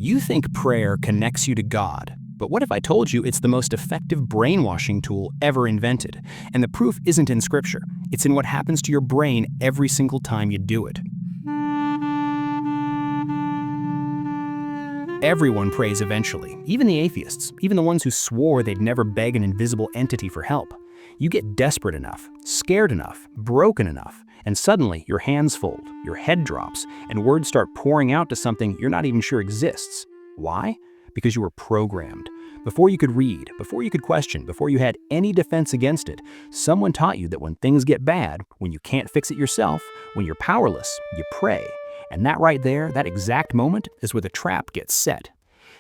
You think prayer connects you to God, but what if I told you it's the most effective brainwashing tool ever invented? And the proof isn't in scripture, it's in what happens to your brain every single time you do it. Everyone prays eventually, even the atheists, even the ones who swore they'd never beg an invisible entity for help. You get desperate enough, scared enough, broken enough, and suddenly your hands fold, your head drops, and words start pouring out to something you're not even sure exists. Why? Because you were programmed. Before you could read, before you could question, before you had any defense against it, someone taught you that when things get bad, when you can't fix it yourself, when you're powerless, you pray. And that right there, that exact moment, is where the trap gets set.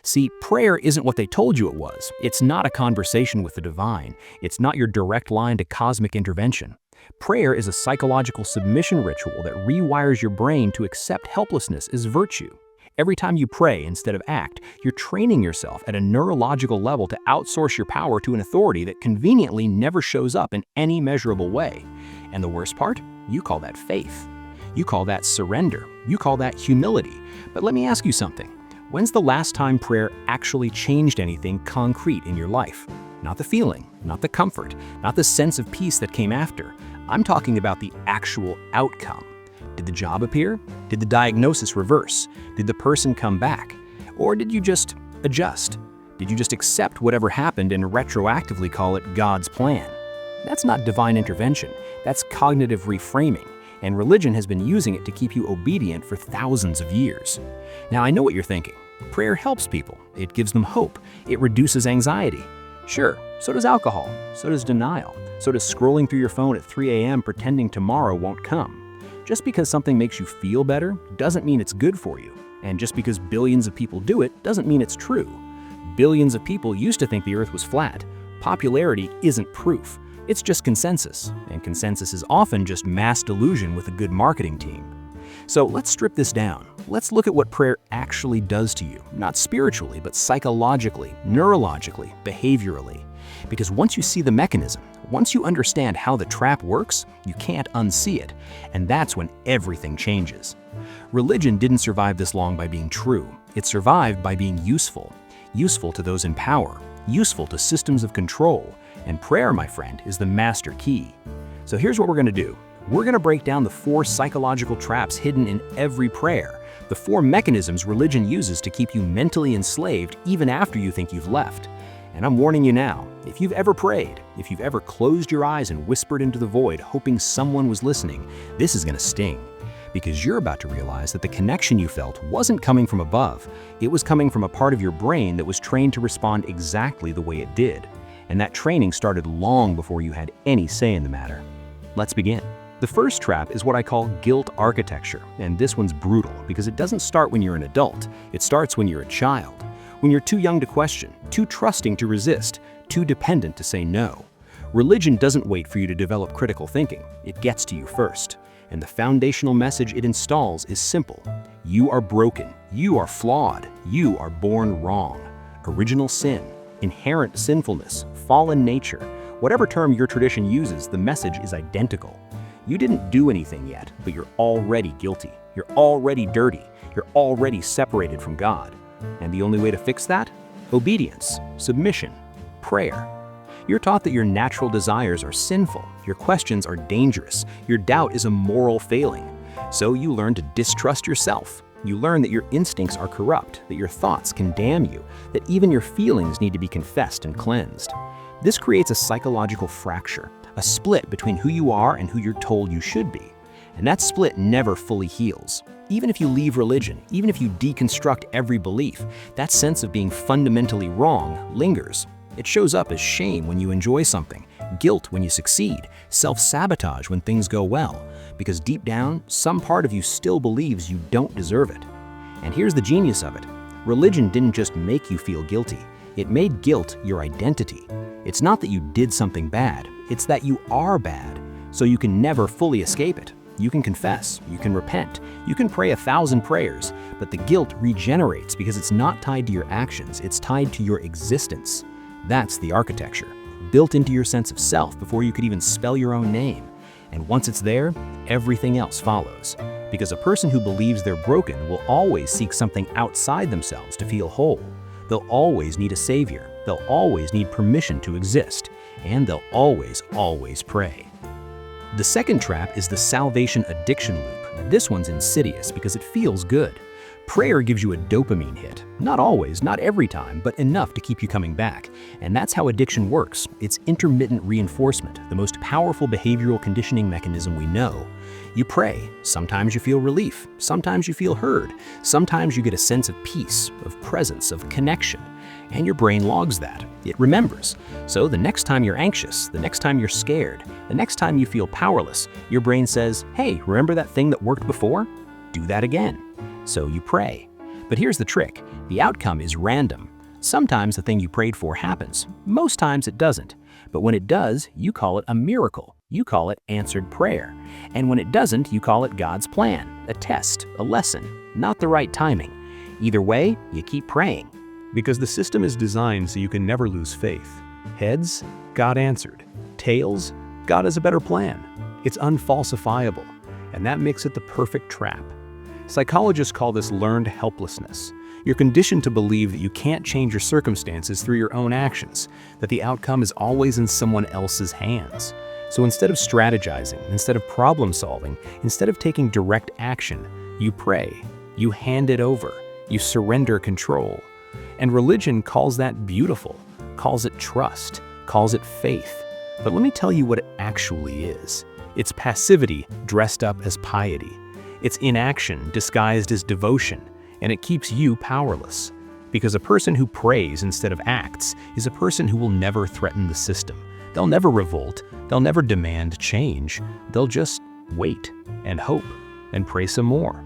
See, prayer isn't what they told you it was. It's not a conversation with the divine. It's not your direct line to cosmic intervention. Prayer is a psychological submission ritual that rewires your brain to accept helplessness as virtue. Every time you pray instead of act, you're training yourself at a neurological level to outsource your power to an authority that conveniently never shows up in any measurable way. And the worst part? You call that faith. You call that surrender. You call that humility. But let me ask you something. When's the last time prayer actually changed anything concrete in your life? Not the feeling, not the comfort, not the sense of peace that came after. I'm talking about the actual outcome. Did the job appear? Did the diagnosis reverse? Did the person come back? Or did you just adjust? Did you just accept whatever happened and retroactively call it God's plan? That's not divine intervention. That's cognitive reframing. And religion has been using it to keep you obedient for thousands of years. Now, I know what you're thinking. Prayer helps people. It gives them hope. It reduces anxiety. Sure, so does alcohol. So does denial. So does scrolling through your phone at 3 a.m. pretending tomorrow won't come. Just because something makes you feel better doesn't mean it's good for you. And just because billions of people do it doesn't mean it's true. Billions of people used to think the earth was flat. Popularity isn't proof. It's just consensus, and consensus is often just mass delusion with a good marketing team. So let's strip this down. Let's look at what prayer actually does to you, not spiritually, but psychologically, neurologically, behaviorally. Because once you see the mechanism, once you understand how the trap works, you can't unsee it, and that's when everything changes. Religion didn't survive this long by being true. It survived by being useful. Useful to those in power, useful to systems of control. And prayer, my friend, is the master key. So here's what we're going to do. We're going to break down the 4 psychological traps hidden in every prayer, the 4 mechanisms religion uses to keep you mentally enslaved even after you think you've left. And I'm warning you now, if you've ever prayed, if you've ever closed your eyes and whispered into the void hoping someone was listening, this is going to sting. Because you're about to realize that the connection you felt wasn't coming from above. It was coming from a part of your brain that was trained to respond exactly the way it did. And that training started long before you had any say in the matter. Let's begin. The first trap is what I call guilt architecture, and this one's brutal because it doesn't start when you're an adult. It starts when you're a child, when you're too young to question, too trusting to resist, too dependent to say no. Religion doesn't wait for you to develop critical thinking. It gets to you first. And the foundational message it installs is simple. You are broken. You are flawed. You are born wrong. Original sin. Inherent sinfulness, fallen nature, whatever term your tradition uses, the message is identical. You didn't do anything yet, but you're already guilty. You're already dirty. You're already separated from God. And the only way to fix that? Obedience, submission, prayer. You're taught that your natural desires are sinful, your questions are dangerous, your doubt is a moral failing. So you learn to distrust yourself. You learn that your instincts are corrupt, that your thoughts can damn you, that even your feelings need to be confessed and cleansed. This creates a psychological fracture, a split between who you are and who you're told you should be. And that split never fully heals. Even if you leave religion, even if you deconstruct every belief, that sense of being fundamentally wrong lingers. It shows up as shame when you enjoy something, guilt when you succeed, self-sabotage when things go well, because deep down, some part of you still believes you don't deserve it. And here's the genius of it. Religion didn't just make you feel guilty. It made guilt your identity. It's not that you did something bad, it's that you are bad, so you can never fully escape it. You can confess, you can repent, you can pray 1,000 prayers, but the guilt regenerates because it's not tied to your actions, it's tied to your existence. That's the architecture, built into your sense of self before you could even spell your own name. And once it's there, everything else follows. because a person who believes they're broken will always seek something outside themselves to feel whole. They'll always need a savior, they'll always need permission to exist, and they'll always pray. The second trap is the salvation addiction loop. This one's insidious because it feels good. Prayer gives you a dopamine hit. Not always, not every time, but enough to keep you coming back. And that's how addiction works. It's intermittent reinforcement, the most powerful behavioral conditioning mechanism we know. You pray. Sometimes you feel relief. Sometimes you feel heard. Sometimes you get a sense of peace, of presence, of connection. And your brain logs that. It remembers. So the next time you're anxious, the next time you're scared, the next time you feel powerless, your brain says, hey, remember that thing that worked before? Do that again. So you pray. But here's the trick. The outcome is random. Sometimes the thing you prayed for happens. Most times it doesn't. But when it does, you call it a miracle. You call it answered prayer. And when it doesn't, you call it God's plan, a test, a lesson, not the right timing. Either way, you keep praying. Because the system is designed so you can never lose faith. Heads, God answered. Tails, God has a better plan. It's unfalsifiable. And that makes it the perfect trap. Psychologists call this learned helplessness. You're conditioned to believe that you can't change your circumstances through your own actions, that the outcome is always in someone else's hands. So instead of strategizing, instead of problem solving, instead of taking direct action, you pray, you hand it over, you surrender control. And religion calls that beautiful, calls it trust, calls it faith. But let me tell you what it actually is. It's passivity dressed up as piety. It's inaction disguised as devotion, and it keeps you powerless. Because a person who prays instead of acts is a person who will never threaten the system. They'll never revolt, they'll never demand change. They'll just wait and hope and pray some more.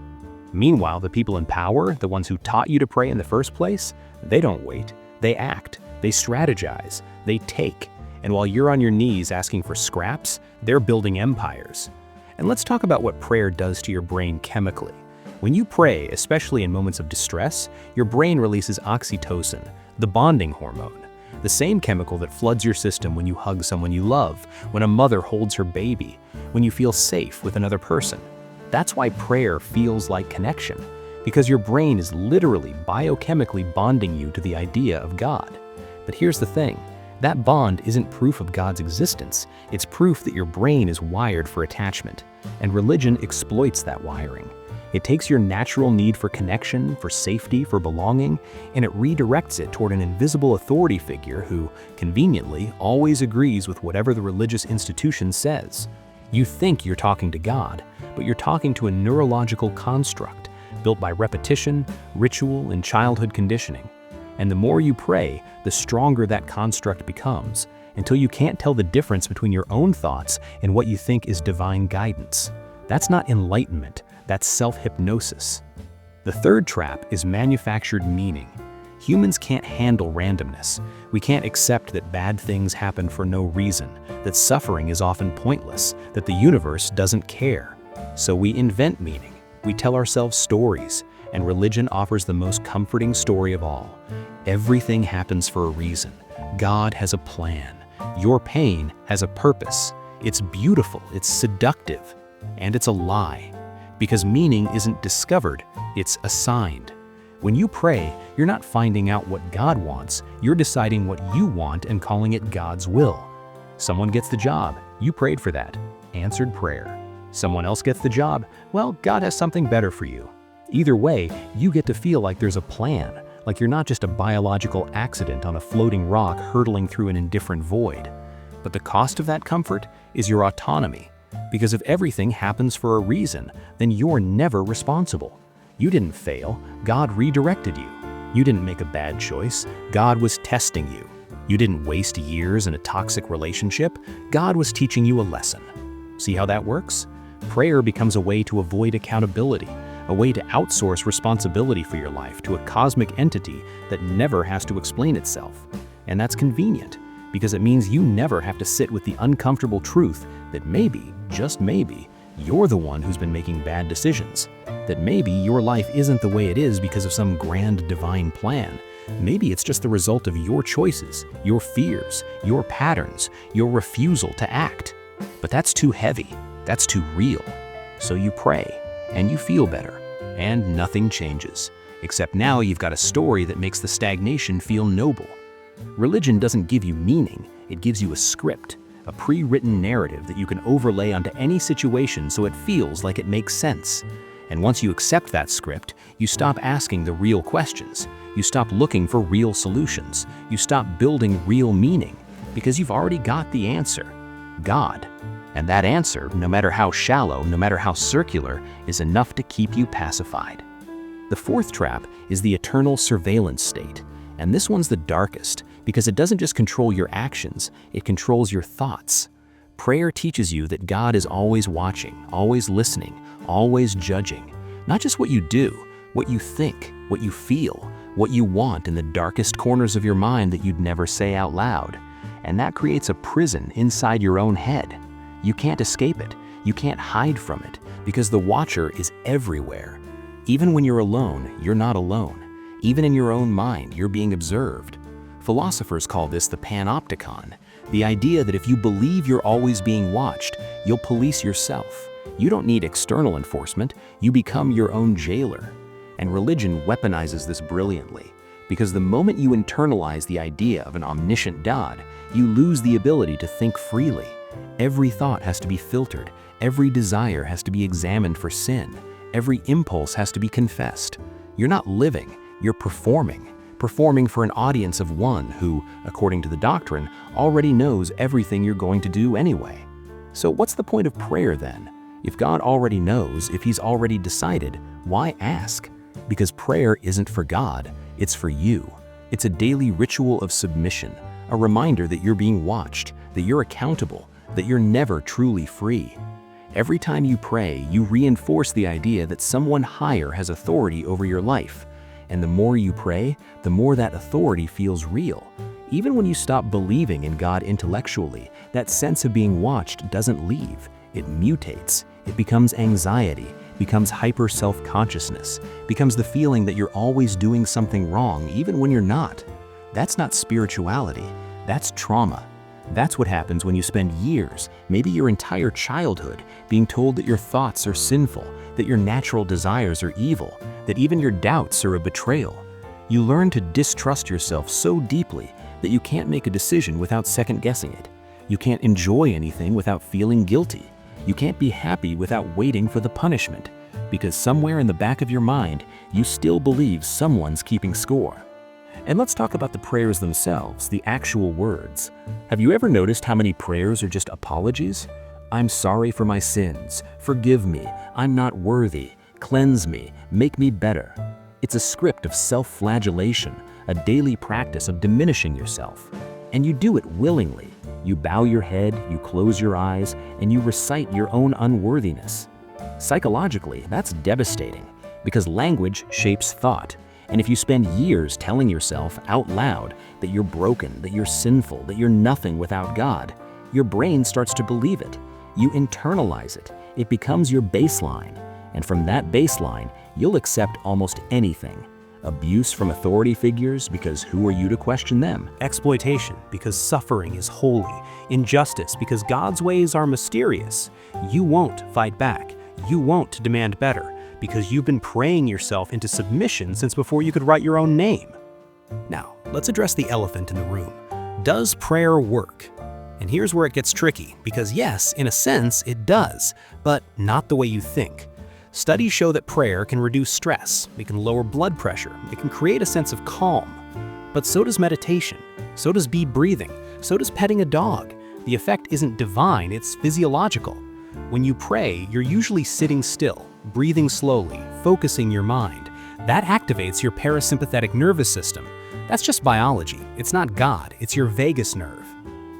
Meanwhile, the people in power, the ones who taught you to pray in the first place, they don't wait. They act, they strategize, they take. And while you're on your knees asking for scraps, they're building empires. And let's talk about what prayer does to your brain chemically. When you pray, especially in moments of distress, your brain releases oxytocin, the bonding hormone, the same chemical that floods your system when you hug someone you love, when a mother holds her baby, when you feel safe with another person. That's why prayer feels like connection, because your brain is literally biochemically bonding you to the idea of God. But here's the thing. That bond isn't proof of God's existence. It's proof that your brain is wired for attachment. And religion exploits that wiring. It takes your natural need for connection, for safety, for belonging, and it redirects it toward an invisible authority figure who, conveniently, always agrees with whatever the religious institution says. You think you're talking to God, but you're talking to a neurological construct built by repetition, ritual, and childhood conditioning. And the more you pray, the stronger that construct becomes, until you can't tell the difference between your own thoughts and what you think is divine guidance. That's not enlightenment, that's self-hypnosis. The third trap is manufactured meaning. Humans can't handle randomness. We can't accept that bad things happen for no reason, that suffering is often pointless, that the universe doesn't care. So we invent meaning. We tell ourselves stories. And religion offers the most comforting story of all. Everything happens for a reason. God has a plan. Your pain has a purpose. It's beautiful, it's seductive, and it's a lie. Because meaning isn't discovered, it's assigned. When you pray, you're not finding out what God wants, you're deciding what you want and calling it God's will. Someone gets the job, you prayed for that. Answered prayer. Someone else gets the job, well, God has something better for you. Either way, you get to feel like there's a plan, like you're not just a biological accident on a floating rock hurtling through an indifferent void. But the cost of that comfort is your autonomy. Because if everything happens for a reason, then you're never responsible. You didn't fail, God redirected you. You didn't make a bad choice, God was testing you. You didn't waste years in a toxic relationship, God was teaching you a lesson. See how that works? Prayer becomes a way to avoid accountability, a way to outsource responsibility for your life to a cosmic entity that never has to explain itself. And that's convenient, because it means you never have to sit with the uncomfortable truth that maybe, just maybe, you're the one who's been making bad decisions. That maybe your life isn't the way it is because of some grand divine plan. Maybe it's just the result of your choices, your fears, your patterns, your refusal to act. But that's too heavy, that's too real. So you pray. and you feel better, and nothing changes. Except now you've got a story that makes the stagnation feel noble. Religion doesn't give you meaning, it gives you a script, a pre-written narrative that you can overlay onto any situation so it feels like it makes sense. And once you accept that script, you stop asking the real questions. You stop looking for real solutions. You stop building real meaning, because you've already got the answer: God. And that answer, no matter how shallow, no matter how circular, is enough to keep you pacified. The fourth trap is the eternal surveillance state. And this one's the darkest, because it doesn't just control your actions, it controls your thoughts. Prayer teaches you that God is always watching, always listening, always judging. Not just what you do, what you think, what you feel, what you want in the darkest corners of your mind that you'd never say out loud. And that creates a prison inside your own head. You can't escape it. You can't hide from it, because the watcher is everywhere. Even when you're alone, you're not alone. Even in your own mind, you're being observed. Philosophers call this the panopticon, the idea that if you believe you're always being watched, you'll police yourself. You don't need external enforcement, you become your own jailer. And religion weaponizes this brilliantly, because the moment you internalize the idea of an omniscient God, you lose the ability to think freely. Every thought has to be filtered, every desire has to be examined for sin, every impulse has to be confessed. You're not living, you're performing for an audience of one who, according to the doctrine, already knows everything you're going to do anyway. So what's the point of prayer then? If God already knows, if He's already decided, why ask? Because prayer isn't for God, it's for you. It's a daily ritual of submission, a reminder that you're being watched, that you're accountable, that you're never truly free. Every time you pray, you reinforce the idea that someone higher has authority over your life. And the more you pray, the more that authority feels real. Even when you stop believing in God intellectually, that sense of being watched doesn't leave. It mutates. It becomes anxiety, becomes hyper self-consciousness, becomes the feeling that you're always doing something wrong even when you're not. That's not spirituality. That's trauma. That's what happens when you spend years, maybe your entire childhood, being told that your thoughts are sinful, that your natural desires are evil, that even your doubts are a betrayal. You learn to distrust yourself so deeply that you can't make a decision without second-guessing it. You can't enjoy anything without feeling guilty. You can't be happy without waiting for the punishment, because somewhere in the back of your mind, you still believe someone's keeping score. And let's talk about the prayers themselves, the actual words. Have you ever noticed how many prayers are just apologies? I'm sorry for my sins, forgive me, I'm not worthy, cleanse me, make me better. It's a script of self-flagellation, a daily practice of diminishing yourself. And you do it willingly. You bow your head, you close your eyes, and you recite your own unworthiness. Psychologically, that's devastating, because language shapes thought. And if you spend years telling yourself out loud that you're broken, that you're sinful, that you're nothing without God, your brain starts to believe it. You internalize it. It becomes your baseline. And from that baseline, you'll accept almost anything. Abuse from authority figures, because who are you to question them? Exploitation, because suffering is holy. Injustice, because God's ways are mysterious. You won't fight back. You won't demand better, because you've been praying yourself into submission since before you could write your own name. Now, let's address the elephant in the room. Does prayer work? And here's where it gets tricky, because yes, in a sense, it does, but not the way you think. Studies show that prayer can reduce stress, it can lower blood pressure, it can create a sense of calm. But so does meditation, so does deep breathing, so does petting a dog. The effect isn't divine, it's physiological. When you pray, you're usually sitting still, breathing slowly, focusing your mind. That activates your parasympathetic nervous system. That's just biology. It's not God, it's your vagus nerve.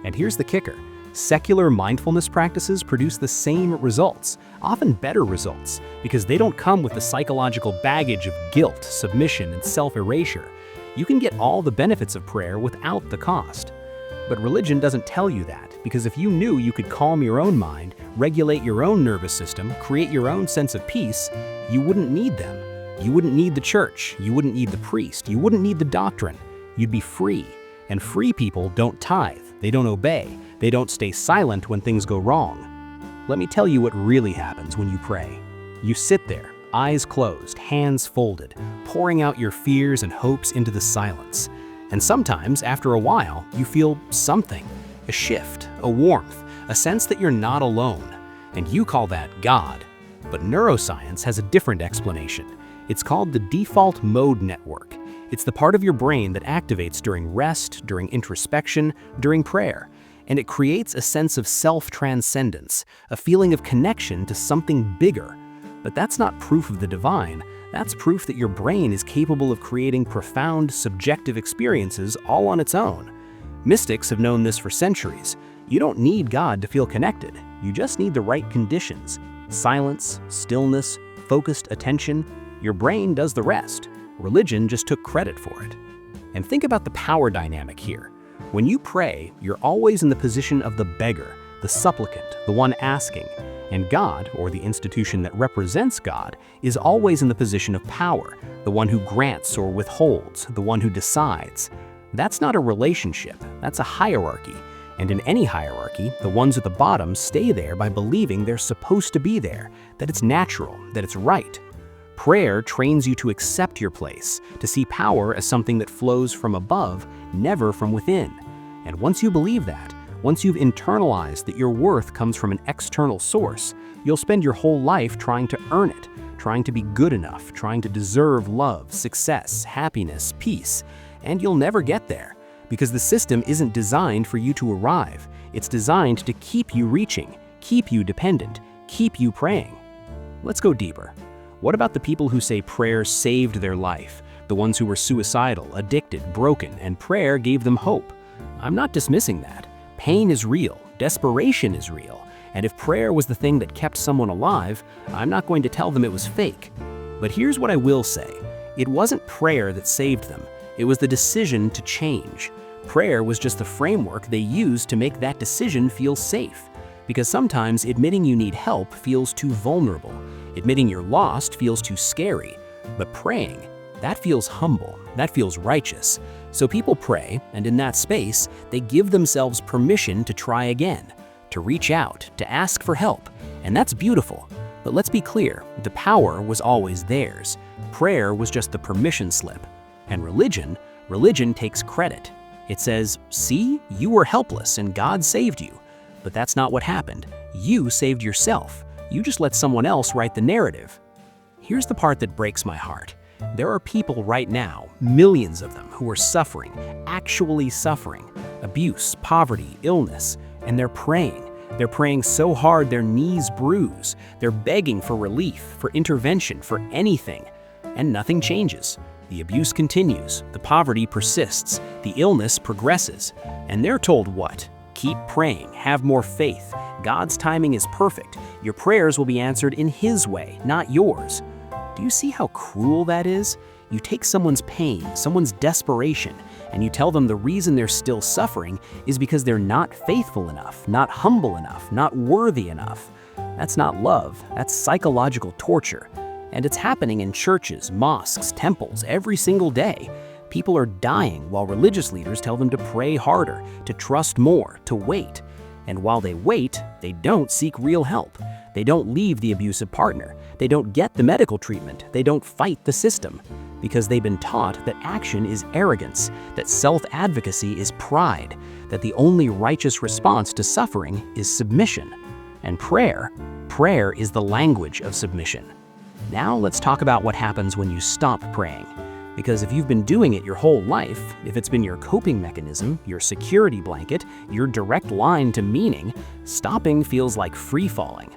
And here's the kicker. Secular mindfulness practices produce the same results, often better results, because they don't come with the psychological baggage of guilt, submission, and self-erasure. You can get all the benefits of prayer without the cost. But religion doesn't tell you that, because if you knew you could calm your own mind, regulate your own nervous system, create your own sense of peace, you wouldn't need them. You wouldn't need the church, you wouldn't need the priest, you wouldn't need the doctrine. You'd be free. And free people don't tithe, they don't obey, they don't stay silent when things go wrong. Let me tell you what really happens when you pray. You sit there, eyes closed, hands folded, pouring out your fears and hopes into the silence. And sometimes, after a while, you feel something, a shift, a warmth, a sense that you're not alone. And you call that God. But neuroscience has a different explanation. It's called the default mode network. It's the part of your brain that activates during rest, during introspection, during prayer. And it creates a sense of self-transcendence, a feeling of connection to something bigger. But that's not proof of the divine. That's proof that your brain is capable of creating profound, subjective experiences all on its own. Mystics have known this for centuries. You don't need God to feel connected. You just need the right conditions. Silence, stillness, focused attention. Your brain does the rest. Religion just took credit for it. And think about the power dynamic here. When you pray, you're always in the position of the beggar, the supplicant, the one asking. And God, or the institution that represents God, is always in the position of power, the one who grants or withholds, the one who decides. That's not a relationship, that's a hierarchy. And in any hierarchy, the ones at the bottom stay there by believing they're supposed to be there, that it's natural, that it's right. Prayer trains you to accept your place, to see power as something that flows from above, never from within. And once you believe that, once you've internalized that your worth comes from an external source, you'll spend your whole life trying to earn it, trying to be good enough, trying to deserve love, success, happiness, peace. And you'll never get there, because the system isn't designed for you to arrive. It's designed to keep you reaching, keep you dependent, keep you praying. Let's go deeper. What about the people who say prayer saved their life? The ones who were suicidal, addicted, broken, and prayer gave them hope? I'm not dismissing that. Pain is real, desperation is real, and if prayer was the thing that kept someone alive, I'm not going to tell them it was fake. But here's what I will say. It wasn't prayer that saved them. It was the decision to change. Prayer was just the framework they used to make that decision feel safe. Because sometimes admitting you need help feels too vulnerable. Admitting you're lost feels too scary. But praying, that feels humble, that feels righteous. So people pray, and in that space, they give themselves permission to try again, to reach out, to ask for help. And that's beautiful. But let's be clear, the power was always theirs. Prayer was just the permission slip. And religion takes credit. It says, see, you were helpless and God saved you. But that's not what happened. You saved yourself. You just let someone else write the narrative. Here's the part that breaks my heart. There are people right now, millions of them, who are suffering, actually suffering. Abuse, poverty, illness, and they're praying. They're praying so hard their knees bruise. They're begging for relief, for intervention, for anything. And nothing changes. The abuse continues, the poverty persists, the illness progresses. And they're told what? Keep praying, have more faith. God's timing is perfect. Your prayers will be answered in His way, not yours. Do you see how cruel that is? You take someone's pain, someone's desperation, and you tell them the reason they're still suffering is because they're not faithful enough, not humble enough, not worthy enough. That's not love, that's psychological torture. And it's happening in churches, mosques, temples, every single day. People are dying while religious leaders tell them to pray harder, to trust more, to wait. And while they wait, they don't seek real help. They don't leave the abusive partner. They don't get the medical treatment. They don't fight the system. Because they've been taught that action is arrogance, that self-advocacy is pride, that the only righteous response to suffering is submission. And prayer is the language of submission. Now let's talk about what happens when you stop praying. Because if you've been doing it your whole life, if it's been your coping mechanism, your security blanket, your direct line to meaning, stopping feels like free-falling.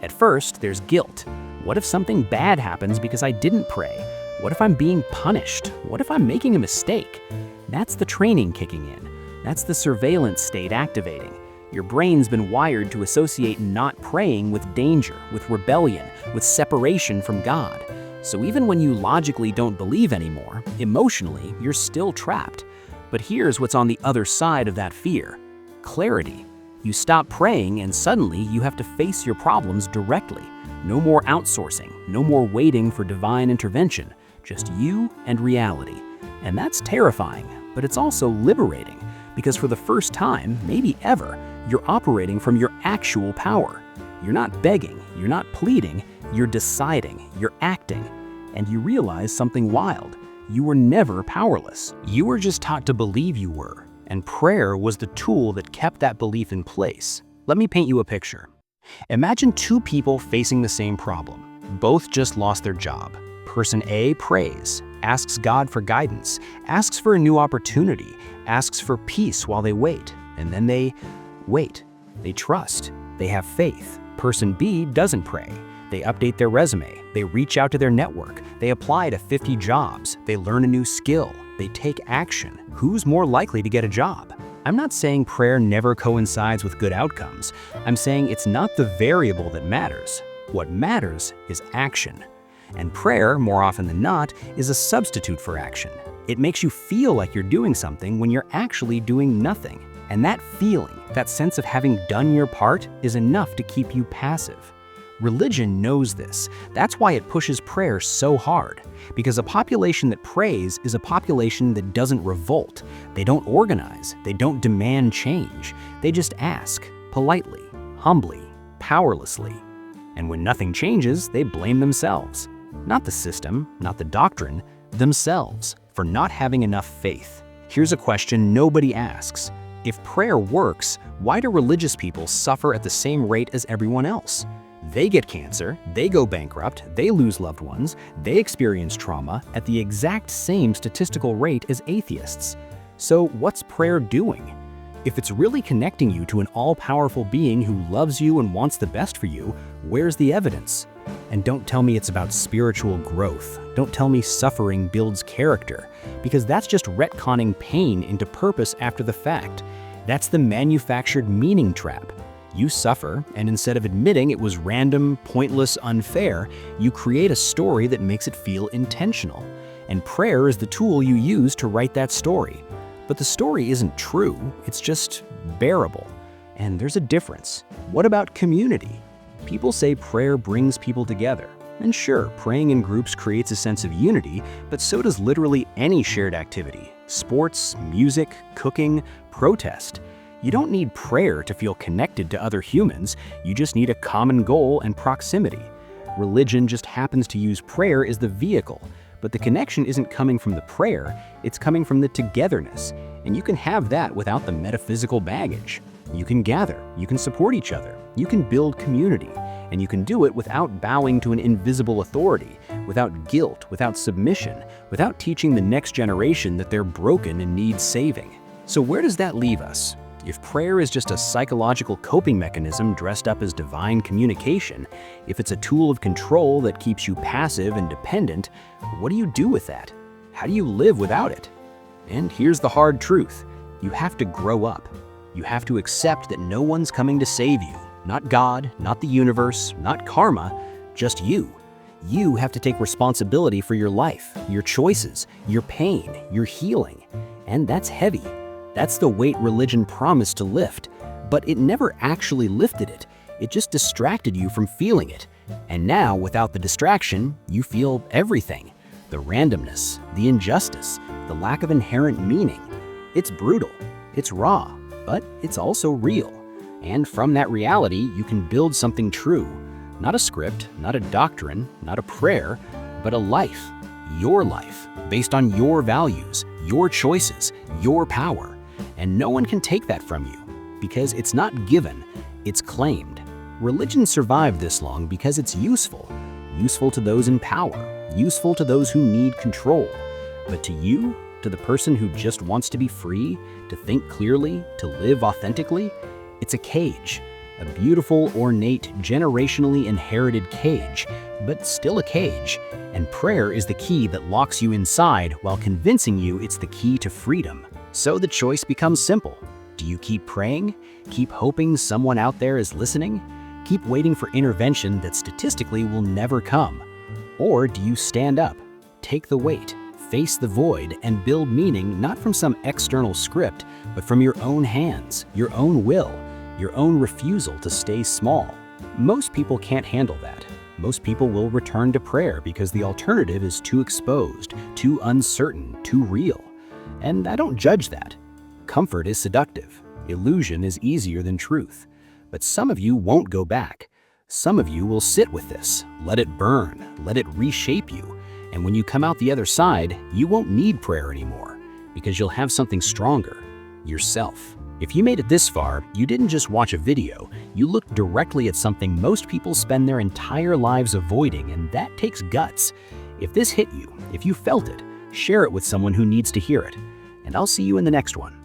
At first, there's guilt. What if something bad happens because I didn't pray? What if I'm being punished? What if I'm making a mistake? That's the training kicking in. That's the surveillance state activating. Your brain's been wired to associate not praying with danger, with rebellion, with separation from God. So even when you logically don't believe anymore, emotionally, you're still trapped. But here's what's on the other side of that fear. Clarity. You stop praying and suddenly you have to face your problems directly. No more outsourcing, no more waiting for divine intervention, just you and reality. And that's terrifying, but it's also liberating, because for the first time, maybe ever, you're operating from your actual power. You're not begging, you're not pleading, you're deciding, you're acting, and you realize something wild. You were never powerless. You were just taught to believe you were, and prayer was the tool that kept that belief in place. Let me paint you a picture. Imagine two people facing the same problem. Both just lost their job. Person A prays, asks God for guidance, asks for a new opportunity, asks for peace while they wait, and then they wait. They trust. They have faith. Person B doesn't pray. They update their resume. They reach out to their network. They apply to 50 jobs. They learn a new skill. They take action. Who's more likely to get a job? I'm not saying prayer never coincides with good outcomes. I'm saying it's not the variable that matters. What matters is action. And prayer, more often than not, is a substitute for action. It makes you feel like you're doing something when you're actually doing nothing. And that feeling, that sense of having done your part, is enough to keep you passive. Religion knows this. That's why it pushes prayer so hard. Because a population that prays is a population that doesn't revolt. They don't organize. They don't demand change. They just ask, politely, humbly, powerlessly. And when nothing changes, they blame themselves. Not the system, not the doctrine, themselves, for not having enough faith. Here's a question nobody asks. If prayer works, why do religious people suffer at the same rate as everyone else? They get cancer, they go bankrupt, they lose loved ones, they experience trauma at the exact same statistical rate as atheists. So what's prayer doing? If it's really connecting you to an all-powerful being who loves you and wants the best for you, where's the evidence? And don't tell me it's about spiritual growth. Don't tell me suffering builds character, because that's just retconning pain into purpose after the fact. That's the manufactured meaning trap. You suffer, and instead of admitting it was random, pointless, unfair, you create a story that makes it feel intentional. And prayer is the tool you use to write that story. But the story isn't true, it's just bearable. And there's a difference. What about community? People say prayer brings people together. And sure, praying in groups creates a sense of unity, but so does literally any shared activity. Sports, music, cooking, protest. You don't need prayer to feel connected to other humans, you just need a common goal and proximity. Religion just happens to use prayer as the vehicle, but the connection isn't coming from the prayer, it's coming from the togetherness. And you can have that without the metaphysical baggage. You can gather, you can support each other, you can build community, and you can do it without bowing to an invisible authority, without guilt, without submission, without teaching the next generation that they're broken and need saving. So where does that leave us? If prayer is just a psychological coping mechanism dressed up as divine communication, if it's a tool of control that keeps you passive and dependent, what do you do with that? How do you live without it? And here's the hard truth. You have to grow up. You have to accept that no one's coming to save you. Not God, not the universe, not karma, just you. You have to take responsibility for your life, your choices, your pain, your healing. And that's heavy. That's the weight religion promised to lift, but it never actually lifted it. It just distracted you from feeling it. And now, without the distraction, you feel everything. The randomness, the injustice, the lack of inherent meaning. It's brutal, it's raw, but it's also real. And from that reality, you can build something true. Not a script, not a doctrine, not a prayer, but a life. Your life, based on your values, your choices, your power. And no one can take that from you, because it's not given, it's claimed. Religion survived this long because it's useful. Useful to those in power, useful to those who need control. But to you, to the person who just wants to be free, to think clearly, to live authentically, it's a cage. A beautiful, ornate, generationally inherited cage, but still a cage. And prayer is the key that locks you inside while convincing you it's the key to freedom. So the choice becomes simple. Do you keep praying? Keep hoping someone out there is listening? Keep waiting for intervention that statistically will never come? Or do you stand up, take the weight, face the void, and build meaning not from some external script, but from your own hands, your own will, your own refusal to stay small? Most people can't handle that. Most people will return to prayer because the alternative is too exposed, too uncertain, too real. And I don't judge that. Comfort is seductive. Illusion is easier than truth. But some of you won't go back. Some of you will sit with this, let it burn, let it reshape you, and when you come out the other side, you won't need prayer anymore, because you'll have something stronger, yourself. If you made it this far, you didn't just watch a video, you looked directly at something most people spend their entire lives avoiding, and that takes guts. If this hit you, if you felt it, share it with someone who needs to hear it. And I'll see you in the next one.